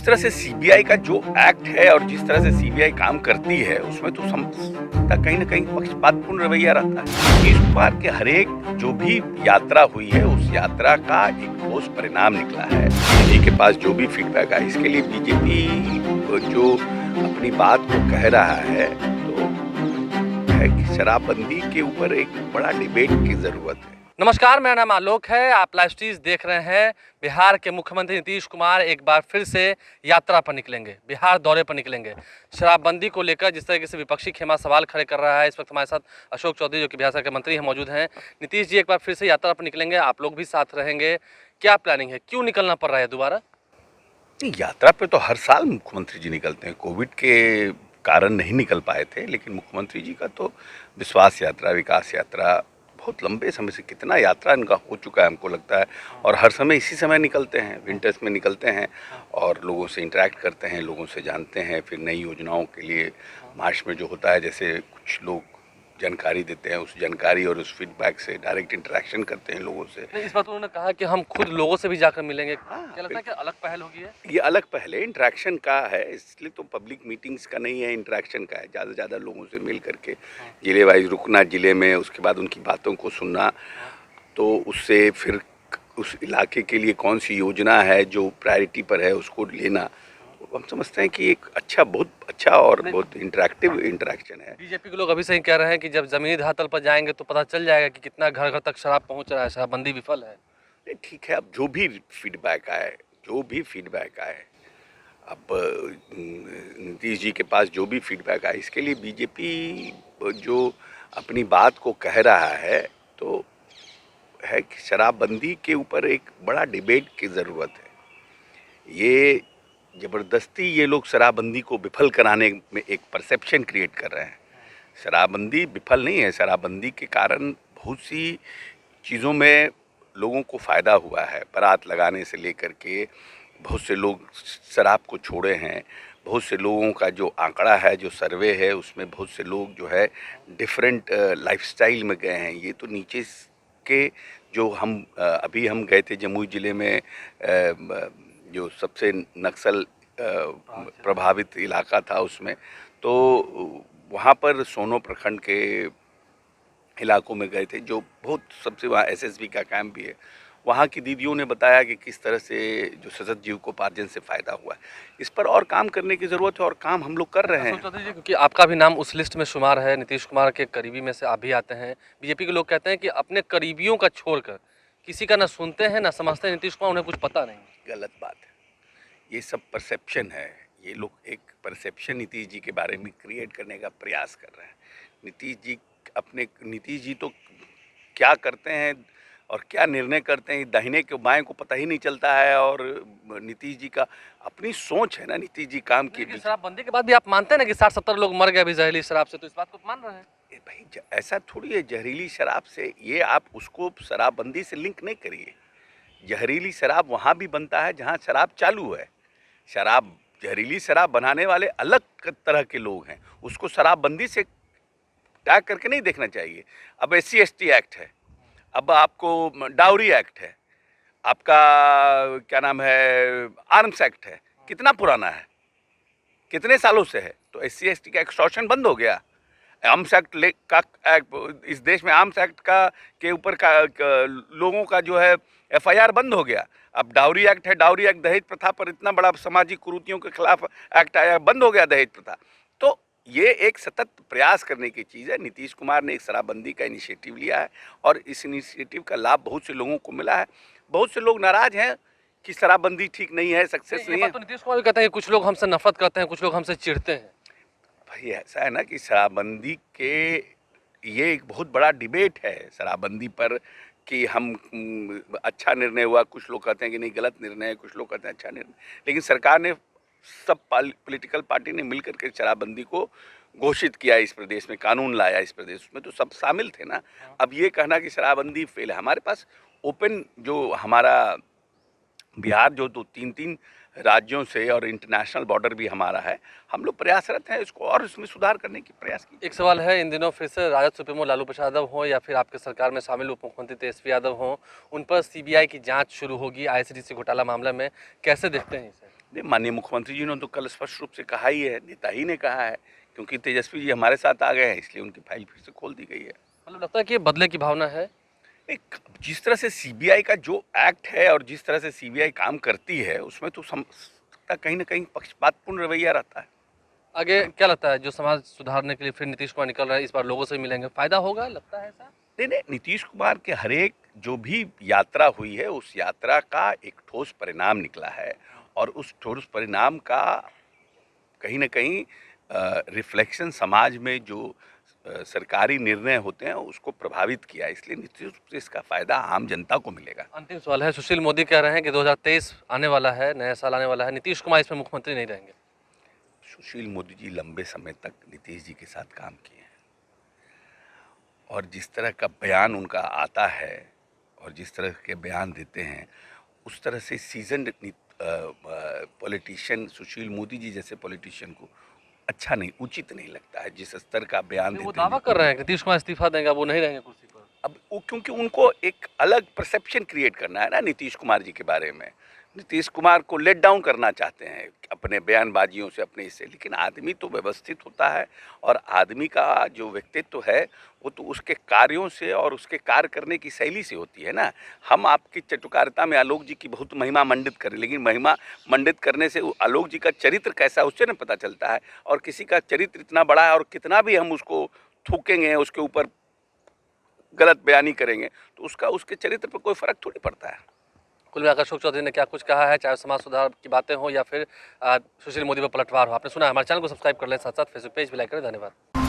तरह से सीबीआई का जो एक्ट है और जिस तरह से सीबीआई काम करती है उसमें तो समझता कहीं ना कहीं पक्षपातपूर्ण रवैया रहता है। नीतीश कुमार के हर एक जो भी यात्रा हुई है उस यात्रा का एक ठोस परिणाम निकला है। बीजेपी के पास जो भी फीडबैक है इसके लिए बीजेपी जो अपनी बात को कह रहा है तो है कि शराबबंदी के ऊपर एक बड़ा डिबेट की जरूरत है। नमस्कार, मेरा नाम आलोक है। आप लाइव स्ट्रीज देख रहे हैं। बिहार के मुख्यमंत्री नीतीश कुमार एक बार फिर से यात्रा पर निकलेंगे, बिहार दौरे पर निकलेंगे। शराबबंदी को लेकर जिस तरीके से विपक्षी खेमा सवाल खड़े कर रहा है, इस वक्त हमारे साथ अशोक चौधरी जो कि बिहार के मंत्री हैं मौजूद हैं। नीतीश जी एक बार फिर से यात्रा पर निकलेंगे, आप लोग भी साथ रहेंगे। क्या प्लानिंग है, क्यों निकलना पड़ रहा है दोबारा? यात्रा पे तो हर साल मुख्यमंत्री जी निकलते हैं। कोविड के कारण नहीं निकल पाए थे, लेकिन मुख्यमंत्री जी का तो विश्वास यात्रा, विकास यात्रा बहुत लंबे समय से कितना यात्रा इनका हो चुका है हमको लगता है। और हर समय इसी समय निकलते हैं, विंटर्स में निकलते हैं और लोगों से इंटरेक्ट करते हैं, लोगों से जानते हैं। फिर नई योजनाओं के लिए मार्च में जो होता है, जैसे कुछ लोग जानकारी देते हैं, उस जानकारी और उस फीडबैक से डायरेक्ट इंटरेक्शन करते हैं लोगों से। इस बात उन्होंने कहा कि हम खुद लोगों से भी जाकर मिलेंगे। हाँ, क्या लगता है कि अलग पहल होगी है? ये अलग पहले इंटरेक्शन का है, इसलिए तो पब्लिक मीटिंग्स का नहीं है, इंटरेक्शन का है। ज़्यादा से ज़्यादा लोगों से मिल करके जिले वाइज रुकना, जिले में उसके बाद उनकी बातों को सुनना, तो उससे फिर उस इलाके के लिए कौन सी योजना है जो प्रायोरिटी पर है उसको लेना। हम समझते हैं कि एक अच्छा, बहुत अच्छा और बहुत इंटरेक्टिव इंटरेक्शन है। बीजेपी के लोग अभी से ही कह रहे हैं कि जब जमीनी धरातल पर जाएंगे तो पता चल जाएगा कि कितना घर घर तक शराब पहुंच रहा है, शराबबंदी विफल है। ठीक है, अब जो भी फीडबैक आए, अब नीतीश जी के पास जो भी फीडबैक आए इसके लिए बीजेपी जो अपनी बात को कह रहा है तो है कि शराबबंदी के ऊपर एक बड़ा डिबेट की ज़रूरत है। ये ज़बरदस्ती ये लोग शराबबंदी को विफल कराने में एक परसेप्शन क्रिएट कर रहे हैं। शराबबंदी विफल नहीं है, शराबबंदी के कारण बहुत सी चीज़ों में लोगों को फ़ायदा हुआ है। बारात लगाने से लेकर के बहुत से लोग शराब को छोड़े हैं। बहुत से लोगों का जो आंकड़ा है, जो सर्वे है, उसमें बहुत से लोग जो है डिफरेंट लाइफस्टाइल में गए हैं। ये तो नीचे के जो अभी हम गए थे जमुई ज़िले में, जो सबसे नक्सल प्रभावित इलाका था उसमें, तो वहाँ पर सोनो प्रखंड के इलाकों में गए थे, जो बहुत सबसे वहाँ एसएसबी का कैंप भी है। वहाँ की दीदियों ने बताया कि किस तरह से जो सतत जीविकोपार्जन से फ़ायदा हुआ है। इस पर और काम करने की ज़रूरत है और काम हम लोग कर रहे हैं। चौधरी जी, क्योंकि आपका भी नाम उस लिस्ट में शुमार है, नीतीश कुमार के करीबी में से आप भी आते हैं। बीजेपी के लोग कहते हैं कि अपने करीबियों का छोड़कर किसी का ना सुनते हैं ना समझते हैं नीतीश कुमार, उन्हें कुछ पता नहीं। गलत बात है, ये सब परसेप्शन है। ये लोग एक परसेप्शन नीतीश जी के बारे में क्रिएट करने का प्रयास कर रहे हैं। नीतीश जी तो क्या करते हैं और क्या निर्णय करते हैं, दाहिने के बाएं को पता ही नहीं चलता है। और नीतीश जी का अपनी सोच है ना, नीतीश जी काम की। शराबबंदी के बाद भी आप मानते हैं ना कि 60-70 लोग मर गए अभी जहरीली शराब से, तो इस बात को मान रहे हैं? भाई ऐसा थोड़ी है जहरीली शराब से, ये आप उसको शराबबंदी से लिंक नहीं करिए। जहरीली शराब वहाँ भी बनता है जहाँ शराब चालू है। जहरीली शराब बनाने वाले अलग तरह के लोग हैं, उसको शराबबंदी से टैग करके नहीं देखना चाहिए। अब SC/ST एक्ट है, अब आपको डाउरी एक्ट है, आपका क्या नाम है, आर्म्स एक्ट है। कितना पुराना है, कितने सालों से है? तो SC/ST का एक्सटॉर्शन बंद हो गया। आर्म्स एक्ट इस देश में आर्म्स एक्ट का के ऊपर लोगों का जो है FIR बंद हो गया। अब डाउरी एक्ट है, डाउरी एक्ट दहेज प्रथा पर इतना बड़ा सामाजिक कुरीतियों के खिलाफ एक्ट आया, बंद हो गया दहेज प्रथा। तो ये एक सतत प्रयास करने की चीज़ है। नीतीश कुमार ने एक शराबबंदी का इनिशिएटिव लिया है और इस इनिशिएटिव का लाभ बहुत से लोगों को मिला है। बहुत से लोग नाराज हैं कि शराबबंदी ठीक नहीं है, सक्सेस नहीं है। तो नीतीश कुमार भी कहते हैं कि कुछ लोग हमसे नफरत करते हैं, कुछ लोग हमसे चिढ़ते हैं। भाई ऐसा है ना कि शराबबंदी के ये एक बहुत बड़ा डिबेट है शराबबंदी पर कि हम अच्छा निर्णय हुआ। कुछ लोग कहते हैं कि नहीं गलत निर्णय है, कुछ लोग कहते हैं अच्छा निर्णय। लेकिन सरकार ने, सब पॉलिटिकल पार्टी ने मिलकर के शराबबंदी को घोषित किया, इस प्रदेश में कानून लाया। इस प्रदेश में तो सब शामिल थे ना। अब ये कहना कि शराबबंदी फेल है, हमारे पास ओपन जो हमारा बिहार जो 2-3 राज्यों से और इंटरनेशनल बॉर्डर भी हमारा है, हम लोग प्रयासरत हैं इसको और इसमें सुधार करने की प्रयास की। एक सवाल है, इन दिनों फिर से राजद सुप्रीमो लालू प्रसाद यादव हो या फिर आपके सरकार में शामिल उप मुख्यमंत्री तेजस्वी यादव हो, उन पर CBI की जांच शुरू होगी ICDC घोटाला मामले में। कैसे देखते हैं इसे? नहीं, माननीय मुख्यमंत्री जी ने तो कल स्पष्ट रूप से कहा ही है, नेता ही ने कहा है, क्योंकि तेजस्वी जी हमारे साथ आ गए हैं इसलिए उनकी फाइल फिर से खोल दी गई है। मतलब लगता है कि ये बदले की भावना है। एक जिस तरह से सीबीआई का जो एक्ट है और जिस तरह से सीबीआई काम करती है उसमें तो कहीं ना कहीं पक्षपातपूर्ण रवैया रहता है। आगे क्या लगता है, जो समाज सुधारने के लिए फिर नीतीश कुमार निकल रहा है, इस बार लोगों से मिलेंगे, फायदा होगा, लगता है ऐसा? नहीं नहीं, नीतीश कुमार के हरेक जो भी यात्रा हुई है उस यात्रा का एक ठोस परिणाम निकला है और उस ठोस परिणाम का कहीं ना कहीं रिफ्लेक्शन समाज में जो सरकारी निर्णय होते हैं उसको प्रभावित किया, इसलिए निश्चित रूप से इसका फायदा आम जनता को मिलेगा। अंतिम सवाल है, सुशील मोदी कह रहे हैं कि 2023 आने वाला है, नया साल आने वाला है, नीतीश कुमार इसमें मुख्यमंत्री नहीं रहेंगे। सुशील मोदी जी लंबे समय तक नीतीश जी के साथ काम किए हैं और जिस तरह का बयान उनका आता है और जिस तरह के बयान देते हैं उस तरह से सीजन्ड पॉलिटिशियन सुशील मोदी जी जैसे पॉलिटिशियन को अच्छा नहीं, उचित नहीं लगता है जिस स्तर का बयान वो देते दावा हैं। कर रहे हैं कि नीतीश कुमार इस्तीफा देंगे, वो नहीं रहेंगे कुर्सी पर। अब वो क्योंकि उनको एक अलग परसेप्शन क्रिएट करना है ना नीतीश कुमार जी के बारे में, नीतीश कुमार को लेट डाउन करना चाहते हैं अपने बयानबाजियों से, अपने इससे, लेकिन आदमी तो व्यवस्थित होता है और आदमी का जो व्यक्तित्व है वो तो उसके कार्यों से और उसके कार्य करने की शैली से होती है ना। हम आपकी चटुकारिता में आलोक जी की बहुत महिमा मंडित करें, लेकिन महिमा मंडित करने से आलोक जी का चरित्र कैसा है उससे नहीं पता चलता है, और किसी का चरित्र इतना बड़ा है और कितना भी हम उसको थूकेंगे, उसके ऊपर गलत बयानी करेंगे तो उसका उसके चरित्र पर कोई फर्क थोड़ी पड़ता है। कुल मिलाकर अशोक चौधरी ने क्या कुछ कहा है, चाहे समाज सुधार की बातें हो या फिर सुशील मोदी पर पलटवार हो, आपने सुना है। हमारे चैनल को सब्सक्राइब कर लें, साथ साथ फेसबुक पेज भी लाइक करें। धन्यवाद।